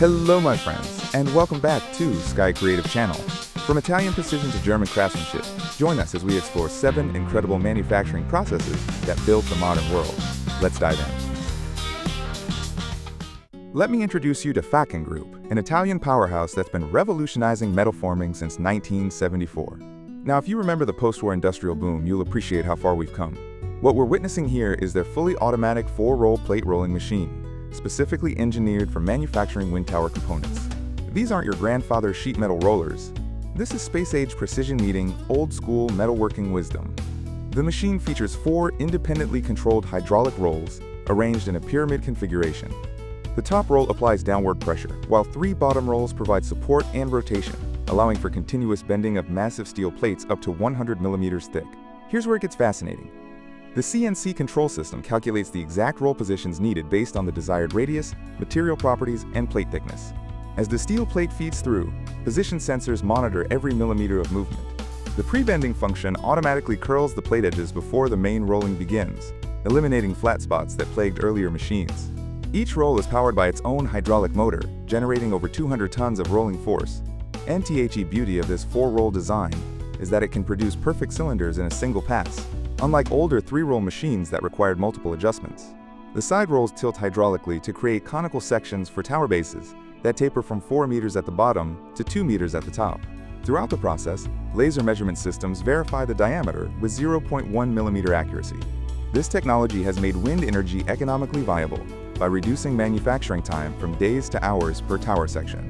Hello my friends, and welcome back to Sky Creative Channel. From Italian precision to German craftsmanship, join us as we explore 7 incredible manufacturing processes that built the modern world. Let's dive in. Let me introduce you to Faccin Group, an Italian powerhouse that's been revolutionizing metal forming since 1974. Now, if you remember the post-war industrial boom, you'll appreciate how far we've come. What we're witnessing here is their fully automatic 4-roll plate rolling machine, specifically engineered for manufacturing wind tower components. These aren't your grandfather's sheet metal rollers. This is space-age precision meeting old-school metalworking wisdom. The machine features 4 independently controlled hydraulic rolls arranged in a pyramid configuration. The top roll applies downward pressure, while 3 bottom rolls provide support and rotation, allowing for continuous bending of massive steel plates up to 100 millimeters thick. Here's where it gets fascinating. The CNC control system calculates the exact roll positions needed based on the desired radius, material properties, and plate thickness. As the steel plate feeds through, position sensors monitor every millimeter of movement. The pre-bending function automatically curls the plate edges before the main rolling begins, eliminating flat spots that plagued earlier machines. Each roll is powered by its own hydraulic motor, generating over 200 tons of rolling force. And the beauty of this 4-roll design is that it can produce perfect cylinders in a single pass, unlike older 3-roll machines that required multiple adjustments. The side rolls tilt hydraulically to create conical sections for tower bases that taper from 4 meters at the bottom to 2 meters at the top. Throughout the process, laser measurement systems verify the diameter with 0.1 millimeter accuracy. This technology has made wind energy economically viable by reducing manufacturing time from days to hours per tower section.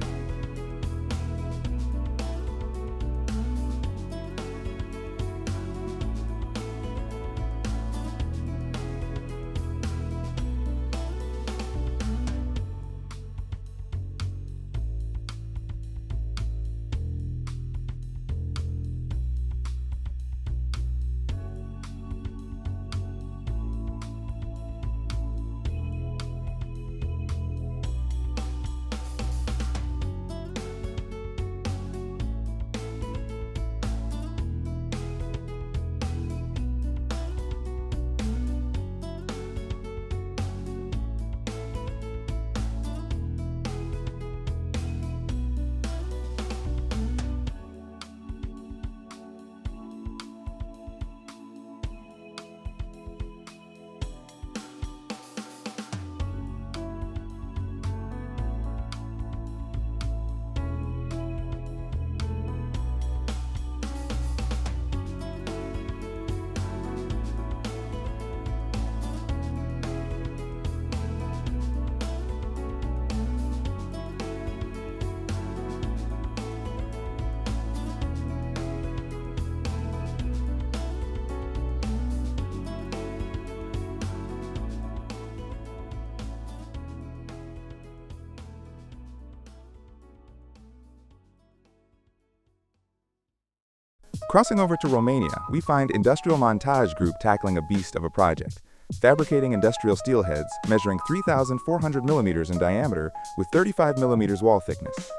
Crossing over to Romania, we find Industrial Montaj Group tackling a beast of a project, fabricating industrial steel heads measuring 3,400 millimeters in diameter with 35 millimeters wall thickness.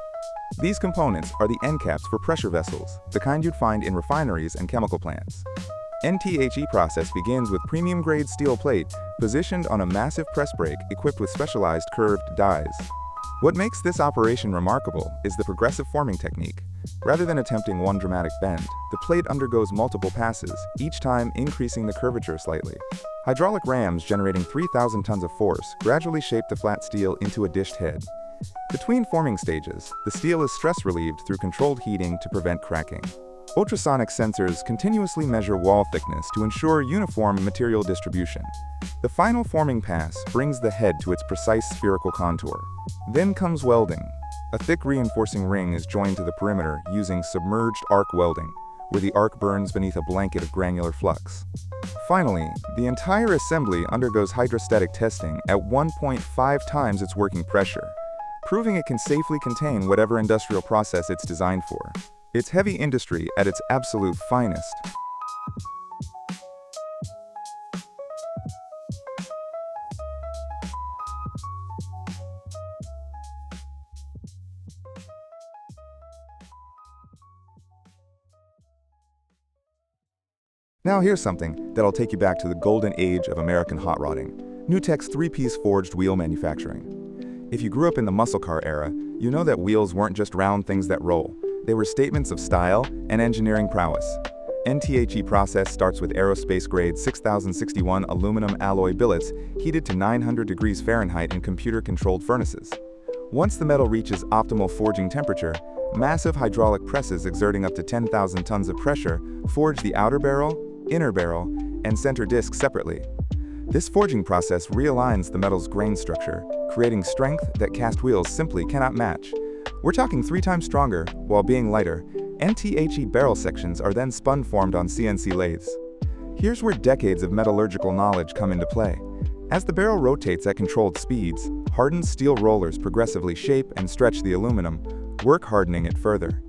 These components are the end caps for pressure vessels, the kind you'd find in refineries and chemical plants. NTHE process begins with premium-grade steel plate positioned on a massive press brake equipped with specialized curved dies. What makes this operation remarkable is the progressive forming technique. Rather than attempting one dramatic bend, the plate undergoes multiple passes, each time increasing the curvature slightly. Hydraulic rams generating 3,000 tons of force gradually shape the flat steel into a dished head. Between forming stages, the steel is stress-relieved through controlled heating to prevent cracking. Ultrasonic sensors continuously measure wall thickness to ensure uniform material distribution. The final forming pass brings the head to its precise spherical contour. Then comes welding. A thick reinforcing ring is joined to the perimeter using submerged arc welding, where the arc burns beneath a blanket of granular flux. Finally, the entire assembly undergoes hydrostatic testing at 1.5 times its working pressure, proving it can safely contain whatever industrial process it's designed for. It's heavy industry at its absolute finest. Now here's something that'll take you back to the golden age of American hot rodding, Nutek's 3-piece forged wheel manufacturing. If you grew up in the muscle car era, you know that wheels weren't just round things that roll. They were statements of style and engineering prowess. NTHE process starts with aerospace-grade 6061 aluminum alloy billets heated to 900 degrees Fahrenheit in computer-controlled furnaces. Once the metal reaches optimal forging temperature, massive hydraulic presses exerting up to 10,000 tons of pressure forge the outer barrel, inner barrel, and center disc separately. This forging process realigns the metal's grain structure, creating strength that cast wheels simply cannot match. We're talking 3 times stronger while being lighter. NTHE barrel sections are then spun-formed on CNC lathes. Here's where decades of metallurgical knowledge come into play. As the barrel rotates at controlled speeds, hardened steel rollers progressively shape and stretch the aluminum, work hardening it further.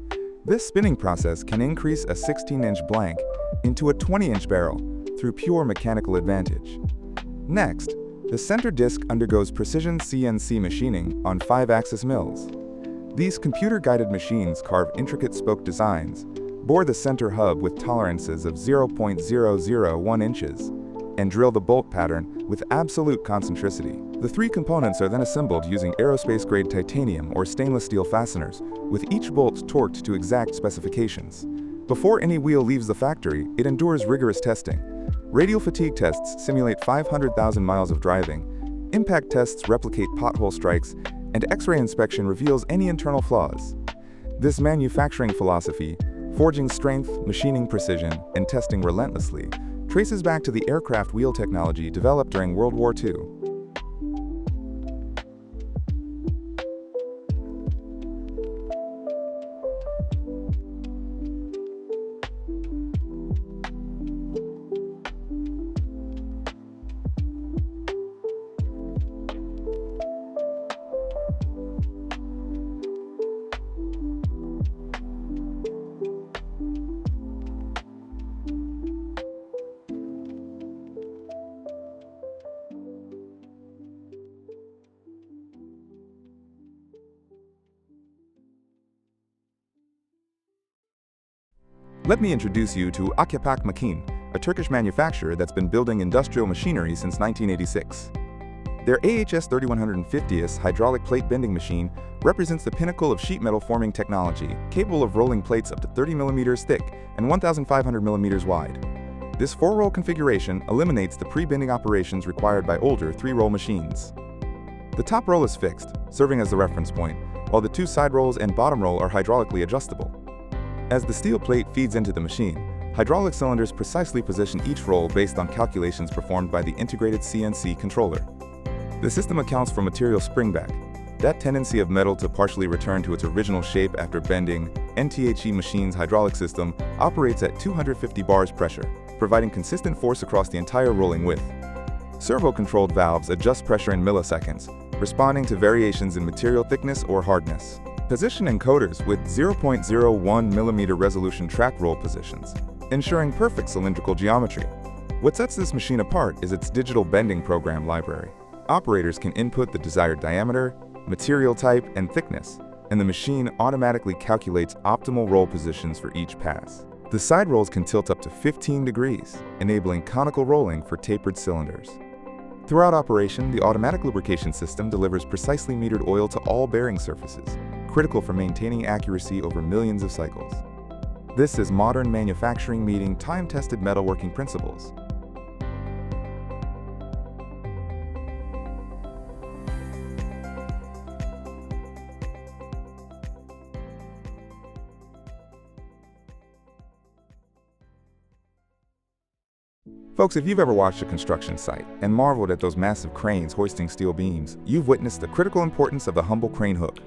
This spinning process can increase a 16-inch blank into a 20-inch barrel through pure mechanical advantage. Next, the center disc undergoes precision CNC machining on 5-axis mills. These computer-guided machines carve intricate spoke designs, bore the center hub with tolerances of 0.001 inches, and drill the bolt pattern with absolute concentricity. The 3 components are then assembled using aerospace-grade titanium or stainless steel fasteners, with each bolt torqued to exact specifications. Before any wheel leaves the factory, it endures rigorous testing. Radial fatigue tests simulate 500,000 miles of driving, impact tests replicate pothole strikes, and X-ray inspection reveals any internal flaws. This manufacturing philosophy, forging strength, machining precision, and testing relentlessly, traces back to the aircraft wheel technology developed during World War II. Let me introduce you to Automotive Machine, a Turkish manufacturer that's been building industrial machinery since 1986. Their AHS 3150S hydraulic plate bending machine represents the pinnacle of sheet metal forming technology, capable of rolling plates up to 30 millimeters thick and 1,500 millimeters wide. This 4-roll configuration eliminates the pre-bending operations required by older 3-roll machines. The top roll is fixed, serving as the reference point, while the 2 side rolls and bottom roll are hydraulically adjustable. As the steel plate feeds into the machine, hydraulic cylinders precisely position each roll based on calculations performed by the integrated CNC controller. The system accounts for material springback, that tendency of metal to partially return to its original shape after bending. NTHE machine's hydraulic system operates at 250 bars pressure, providing consistent force across the entire rolling width. Servo-controlled valves adjust pressure in milliseconds, responding to variations in material thickness or hardness. Position encoders with 0.01 mm resolution track roll positions, ensuring perfect cylindrical geometry. What sets this machine apart is its digital bending program library. Operators can input the desired diameter, material type, and thickness, and the machine automatically calculates optimal roll positions for each pass. The side rolls can tilt up to 15 degrees, enabling conical rolling for tapered cylinders. Throughout operation, the automatic lubrication system delivers precisely metered oil to all bearing surfaces, critical for maintaining accuracy over millions of cycles. This is modern manufacturing meeting time-tested metalworking principles. Folks, if you've ever watched a construction site and marveled at those massive cranes hoisting steel beams, you've witnessed the critical importance of the humble crane hook.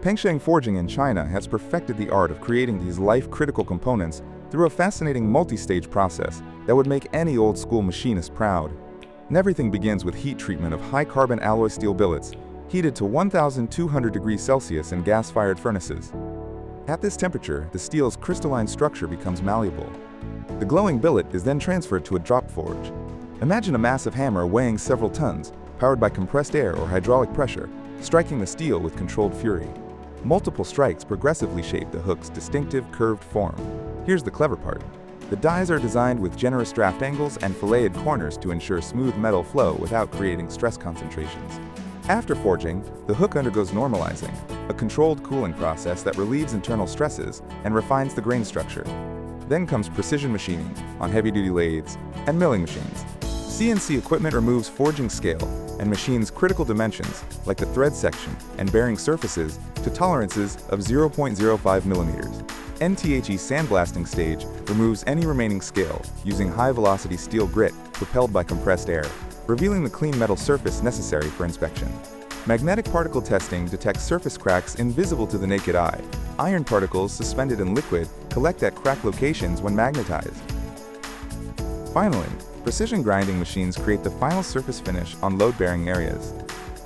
Pengsheng Forging in China has perfected the art of creating these life-critical components through a fascinating multi-stage process that would make any old-school machinist proud. And everything begins with heat treatment of high-carbon alloy steel billets, heated to 1,200 degrees Celsius in gas-fired furnaces. At this temperature, the steel's crystalline structure becomes malleable. The glowing billet is then transferred to a drop forge. Imagine a massive hammer weighing several tons, powered by compressed air or hydraulic pressure, striking the steel with controlled fury. Multiple strikes progressively shape the hook's distinctive curved form. Here's the clever part. The dies are designed with generous draft angles and filleted corners to ensure smooth metal flow without creating stress concentrations. After forging, the hook undergoes normalizing, a controlled cooling process that relieves internal stresses and refines the grain structure. Then comes precision machining on heavy-duty lathes and milling machines. CNC equipment removes forging scale and machines critical dimensions like the thread section and bearing surfaces to tolerances of 0.05 millimeters. NTHE sandblasting stage removes any remaining scale using high-velocity steel grit propelled by compressed air, revealing the clean metal surface necessary for inspection. Magnetic particle testing detects surface cracks invisible to the naked eye. Iron particles suspended in liquid collect at crack locations when magnetized. Finally, precision grinding machines create the final surface finish on load-bearing areas.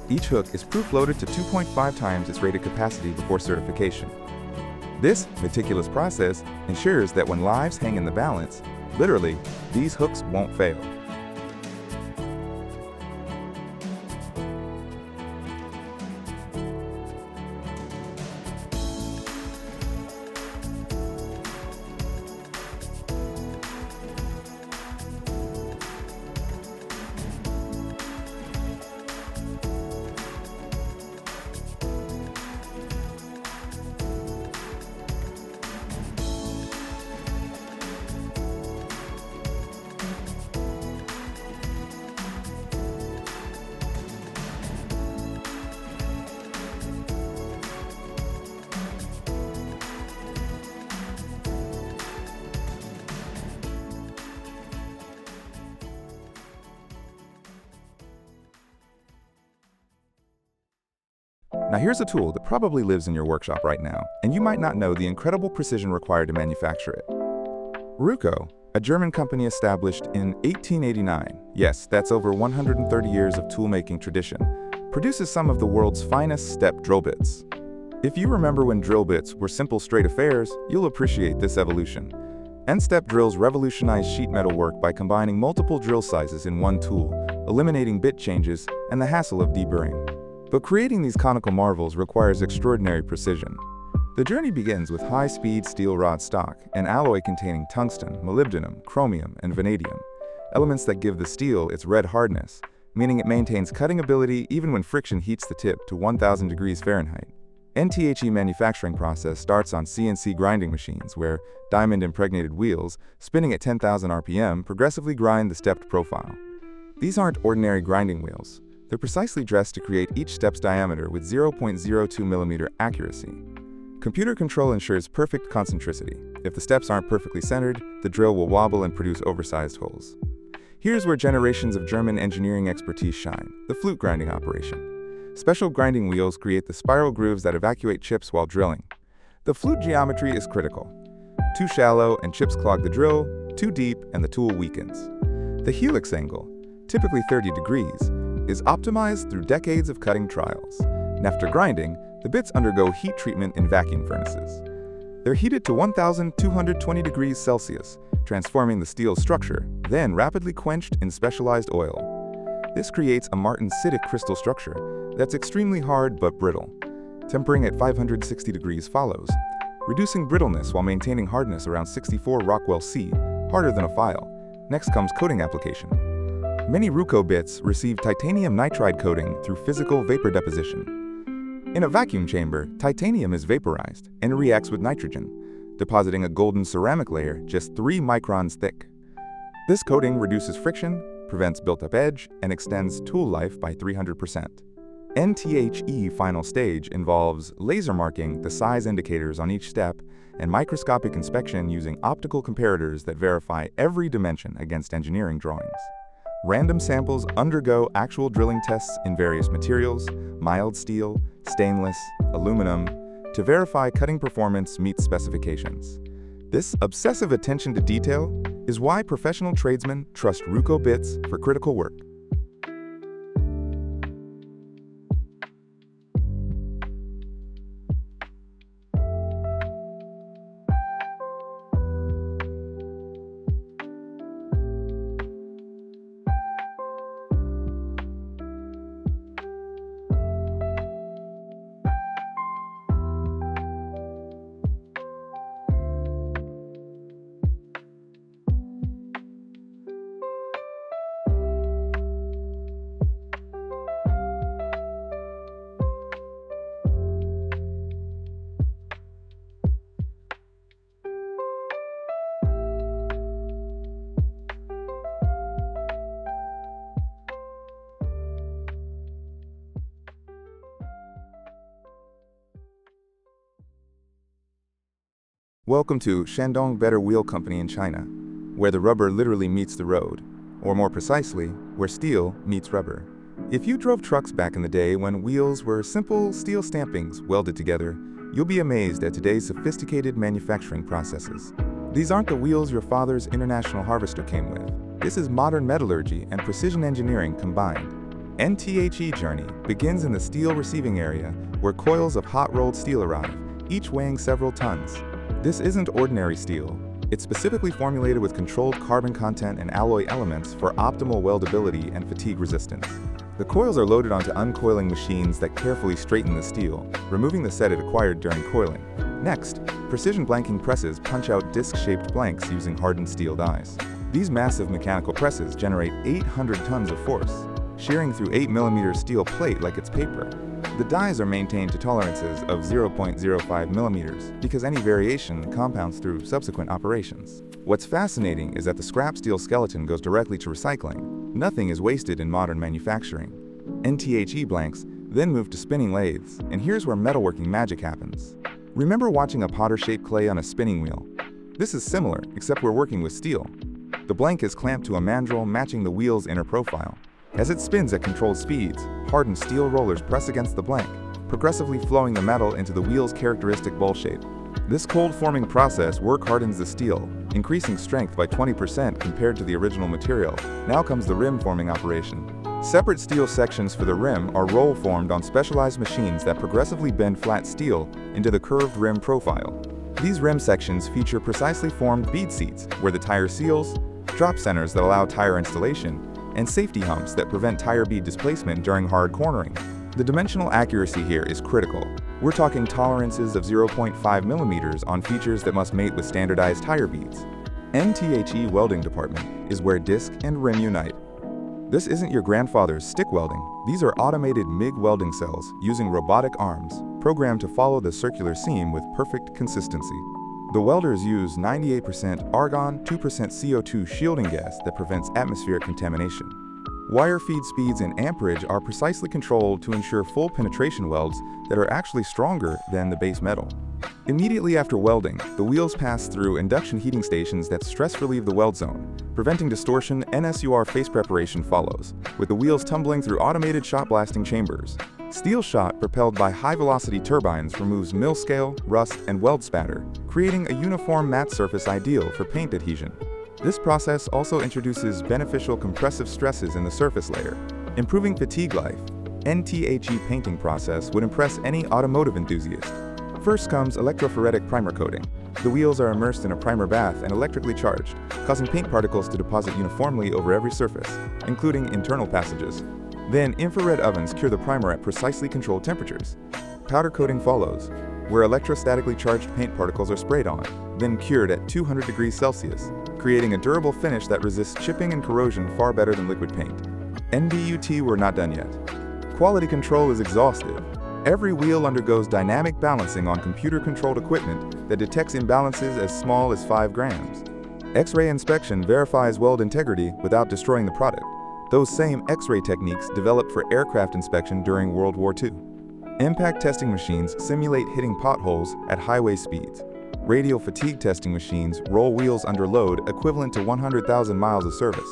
Each hook is proof-loaded to 2.5 times its rated capacity before certification. This meticulous process ensures that when lives hang in the balance, literally, these hooks won't fail. Now here's a tool that probably lives in your workshop right now, and you might not know the incredible precision required to manufacture it. Ruco, a German company established in 1889, yes, that's over 130 years of toolmaking tradition, produces some of the world's finest step drill bits. If you remember when drill bits were simple straight affairs, you'll appreciate this evolution. N-step drills revolutionized sheet metal work by combining multiple drill sizes in one tool, eliminating bit changes and the hassle of deburring. But creating these conical marvels requires extraordinary precision. The journey begins with high-speed steel rod stock, an alloy containing tungsten, molybdenum, chromium, and vanadium, elements that give the steel its red hardness, meaning it maintains cutting ability even when friction heats the tip to 1000 degrees Fahrenheit. NTHE manufacturing process starts on CNC grinding machines where diamond-impregnated wheels, spinning at 10,000 RPM, progressively grind the stepped profile. These aren't ordinary grinding wheels. They're precisely dressed to create each step's diameter with 0.02 millimeter accuracy. Computer control ensures perfect concentricity. If the steps aren't perfectly centered, the drill will wobble and produce oversized holes. Here's where generations of German engineering expertise shine: the flute grinding operation. Special grinding wheels create the spiral grooves that evacuate chips while drilling. The flute geometry is critical. Too shallow and chips clog the drill, too deep and the tool weakens. The helix angle, typically 30 degrees, is optimized through decades of cutting trials. And after grinding, the bits undergo heat treatment in vacuum furnaces. They're heated to 1220 degrees Celsius, transforming the steel's structure, then rapidly quenched in specialized oil. This creates a martensitic crystal structure that's extremely hard but brittle. Tempering at 560 degrees follows, reducing brittleness while maintaining hardness around 64 Rockwell C, harder than a file. Next comes coating application. Many Ruco bits receive titanium nitride coating through physical vapor deposition. In a vacuum chamber, titanium is vaporized and reacts with nitrogen, depositing a golden ceramic layer just 3 microns thick. This coating reduces friction, prevents built-up edge, and extends tool life by 300%. NTHE final stage involves laser marking the size indicators on each step and microscopic inspection using optical comparators that verify every dimension against engineering drawings. Random samples undergo actual drilling tests in various materials, mild steel, stainless, aluminum, to verify cutting performance meets specifications. This obsessive attention to detail is why professional tradesmen trust Ruco bits for critical work. Welcome to Shandong Better Wheel Company in China, where the rubber literally meets the road, or more precisely, where steel meets rubber. If you drove trucks back in the day when wheels were simple steel stampings welded together, you'll be amazed at today's sophisticated manufacturing processes. These aren't the wheels your father's International Harvester came with. This is modern metallurgy and precision engineering combined. NTHE journey begins in the steel receiving area, where coils of hot-rolled steel arrive, each weighing several tons. This isn't ordinary steel. It's specifically formulated with controlled carbon content and alloy elements for optimal weldability and fatigue resistance. The coils are loaded onto uncoiling machines that carefully straighten the steel, removing the set it acquired during coiling. Next, precision blanking presses punch out disc-shaped blanks using hardened steel dies. These massive mechanical presses generate 800 tons of force, shearing through 8mm steel plate like it's paper. The dies are maintained to tolerances of 0.05mm because any variation compounds through subsequent operations. What's fascinating is that the scrap steel skeleton goes directly to recycling. Nothing is wasted in modern manufacturing. NTHE blanks then move to spinning lathes, and here's where metalworking magic happens. Remember watching a potter-shaped clay on a spinning wheel? This is similar, except we're working with steel. The blank is clamped to a mandrel matching the wheel's inner profile. As it spins at controlled speeds, hardened steel rollers press against the blank, progressively flowing the metal into the wheel's characteristic bowl shape. This cold-forming process work-hardens the steel, increasing strength by 20% compared to the original material. Now comes the rim-forming operation. Separate steel sections for the rim are roll-formed on specialized machines that progressively bend flat steel into the curved rim profile. These rim sections feature precisely formed bead seats, where the tire seals, drop centers that allow tire installation, and safety humps that prevent tire bead displacement during hard cornering. The dimensional accuracy here is critical. We're talking tolerances of 0.5mm on features that must mate with standardized tire beads. NTHE welding department is where disc and rim unite. This isn't your grandfather's stick welding. These are automated MIG welding cells using robotic arms, programmed to follow the circular seam with perfect consistency. The welders use 98% argon, 2% CO2 shielding gas that prevents atmospheric contamination. Wire feed speeds and amperage are precisely controlled to ensure full penetration welds that are actually stronger than the base metal. Immediately after welding, the wheels pass through induction heating stations that stress relieve the weld zone, preventing distortion. NSUR face preparation follows, with the wheels tumbling through automated shot blasting chambers. Steel shot propelled by high-velocity turbines removes mill scale, rust, and weld spatter, creating a uniform matte surface ideal for paint adhesion. This process also introduces beneficial compressive stresses in the surface layer, improving fatigue life. NTHE painting process would impress any automotive enthusiast. First comes electrophoretic primer coating. The wheels are immersed in a primer bath and electrically charged, causing paint particles to deposit uniformly over every surface, including internal passages. Then, infrared ovens cure the primer at precisely controlled temperatures. Powder coating follows, where electrostatically charged paint particles are sprayed on, then cured at 200 degrees Celsius, creating a durable finish that resists chipping and corrosion far better than liquid paint. NBUT, we're not done yet. Quality control is exhaustive. Every wheel undergoes dynamic balancing on computer-controlled equipment that detects imbalances as small as 5 grams. X-ray inspection verifies weld integrity without destroying the product. Those same X-ray techniques developed for aircraft inspection during World War II. Impact testing machines simulate hitting potholes at highway speeds. Radial fatigue testing machines roll wheels under load equivalent to 100,000 miles of service.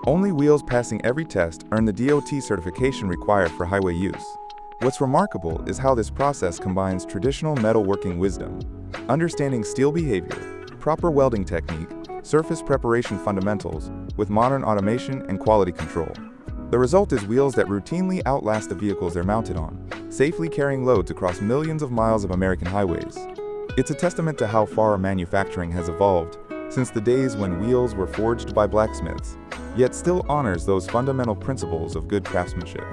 Only wheels passing every test earn the DOT certification required for highway use. What's remarkable is how this process combines traditional metalworking wisdom, understanding steel behavior, proper welding technique, surface preparation fundamentals, with modern automation and quality control. The result is wheels that routinely outlast the vehicles they're mounted on, safely carrying loads across millions of miles of American highways. It's a testament to how far manufacturing has evolved since the days when wheels were forged by blacksmiths, yet still honors those fundamental principles of good craftsmanship.